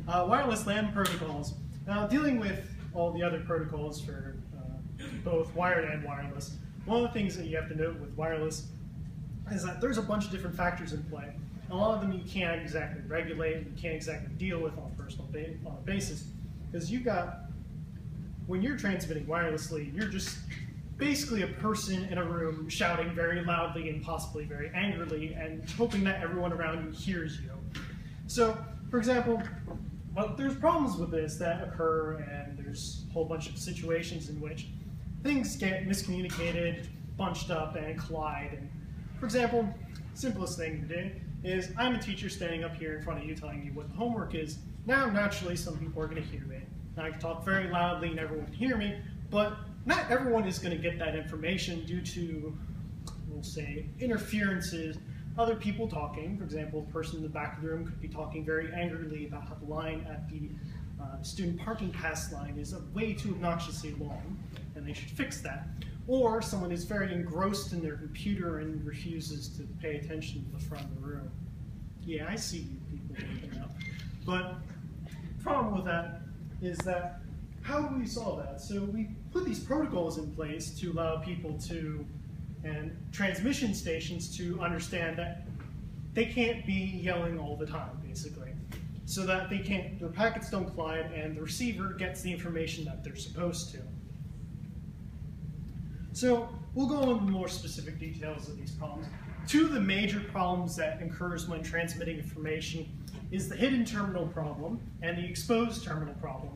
Wireless LAN protocols. Now, dealing with all the other protocols for both wired and wireless, one of the things that you have to note with wireless is that there's a bunch of different factors in play. A lot of them you can't exactly regulate, you can't exactly deal with on a personal basis, because you've got, when you're transmitting wirelessly, you're just basically a person in a room shouting very loudly and possibly very angrily and hoping that everyone around you hears you. So, for example, there's problems with this that occur, and there's a whole bunch of situations in which things get miscommunicated, bunched up, and collide. And, for example, simplest thing to do is I'm a teacher standing up here in front of you telling you what the homework is. Now, naturally, some people are going to hear me. Now, I can talk very loudly and everyone can hear me, but not everyone is going to get that information due to, we'll say, interferences, other people talking. For example, the person in the back of the room could be talking very angrily about how the line at the student parking pass line is way too obnoxiously long, and they should fix that. Or someone is very engrossed in their computer and refuses to pay attention to the front of the room. Yeah, I see you people looking out. But the problem with that is that, how do we solve that? So we put these protocols in place to allow people to, and transmission stations to understand that they can't be yelling all the time, basically. So that their packets don't collide and the receiver gets the information that they're supposed to. So we'll go into more specific details of these problems. Two of the major problems that occurs when transmitting information is the hidden terminal problem and the exposed terminal problem.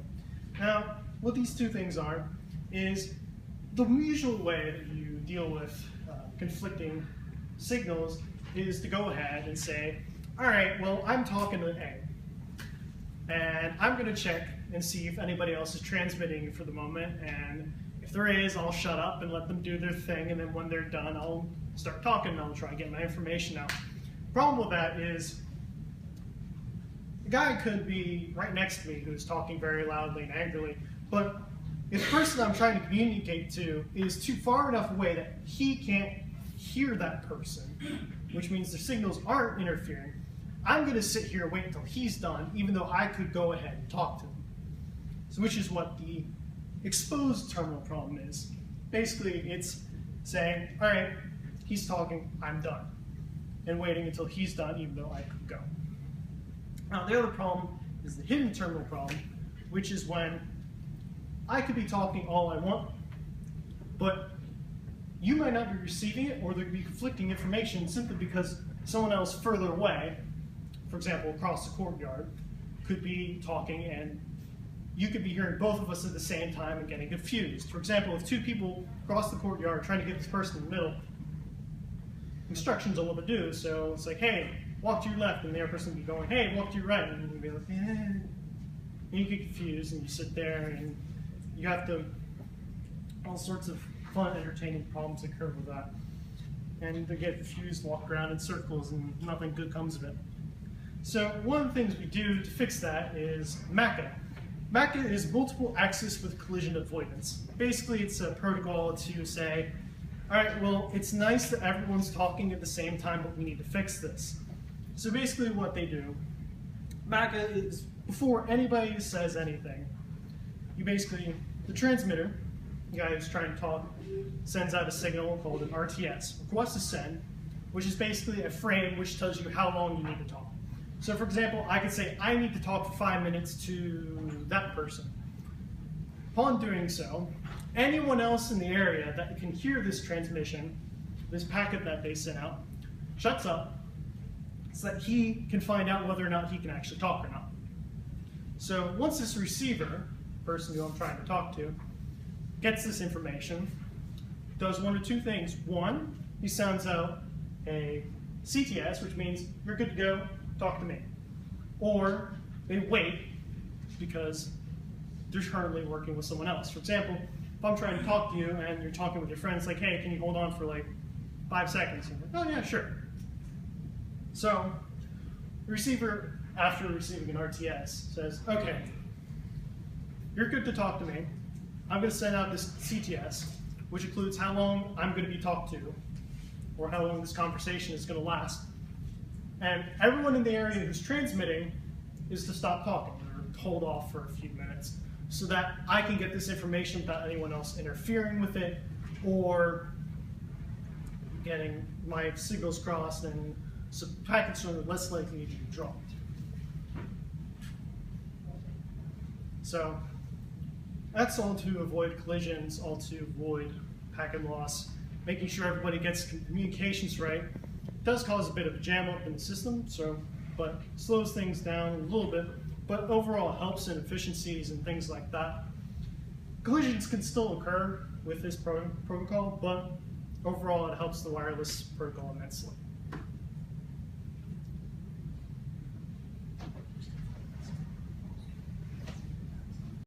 Now, what these two things are is the usual way that you deal with conflicting signals is to go ahead and say, all right, well, I'm talking to A, and I'm going to check and see if anybody else is transmitting for the moment, and if there is, I'll shut up and let them do their thing, and then when they're done, I'll start talking and I'll try and get my information out. The problem with that is the guy could be right next to me who's talking very loudly and angrily, but if the person I'm trying to communicate to is too far enough away that he can't hear that person, which means the signals aren't interfering, I'm going to sit here and wait until he's done, even though I could go ahead and talk to him. So which is what the exposed terminal problem is. Basically, it's saying, all right, he's talking, I'm done, and waiting until he's done, even though I could go. Now, the other problem is the hidden terminal problem, which is when I could be talking all I want, but you might not be receiving it, or there could be conflicting information simply because someone else further away, for example, across the courtyard, could be talking, and you could be hearing both of us at the same time and getting confused. For example, if two people cross the courtyard trying to get this person in the middle, instructions on what to do, so it's like, hey, walk to your left, and the other person would be going, hey, walk to your right, and you'd be like, eh. And you get confused, and you sit there, and you have to, all sorts of fun, entertaining problems occur with that. And they get confused, walk around in circles, and nothing good comes of it. So one of the things we do to fix that is MACA. MACA is multiple access with collision avoidance. Basically, it's a protocol to say, all right, well, it's nice that everyone's talking at the same time, but we need to fix this. So basically what they do, MACA is, before anybody says anything, you basically, the transmitter, the guy who's trying to talk, sends out a signal called an RTS, request to send, which is basically a frame which tells you how long you need to talk. So for example, I could say, I need to talk for 5 minutes to that person. Upon doing so, anyone else in the area that can hear this transmission, this packet that they sent out, shuts up so that he can find out whether or not he can actually talk or not. So once this receiver, person who I'm trying to talk to, gets this information, does one of two things. One, he sounds out a CTS, which means you're good to go, talk to me. Or they wait because they're currently working with someone else. For example, if I'm trying to talk to you and you're talking with your friends, like, hey, can you hold on for like 5 seconds? And I'm like, oh yeah, sure. So the receiver, after receiving an RTS, says, okay, you're good to talk to me. I'm going to send out this CTS, which includes how long I'm going to be talked to, or how long this conversation is going to last. And everyone in the area who's transmitting is to stop talking, or hold off for a few minutes so that I can get this information without anyone else interfering with it or getting my signals crossed, and so packets are less likely to be dropped. So that's all to avoid collisions, all to avoid packet loss, making sure everybody gets communications right. It does cause a bit of a jam up in the system, but slows things down a little bit, but overall helps in efficiencies and things like that. Collisions can still occur with this protocol, but overall it helps the wireless protocol immensely.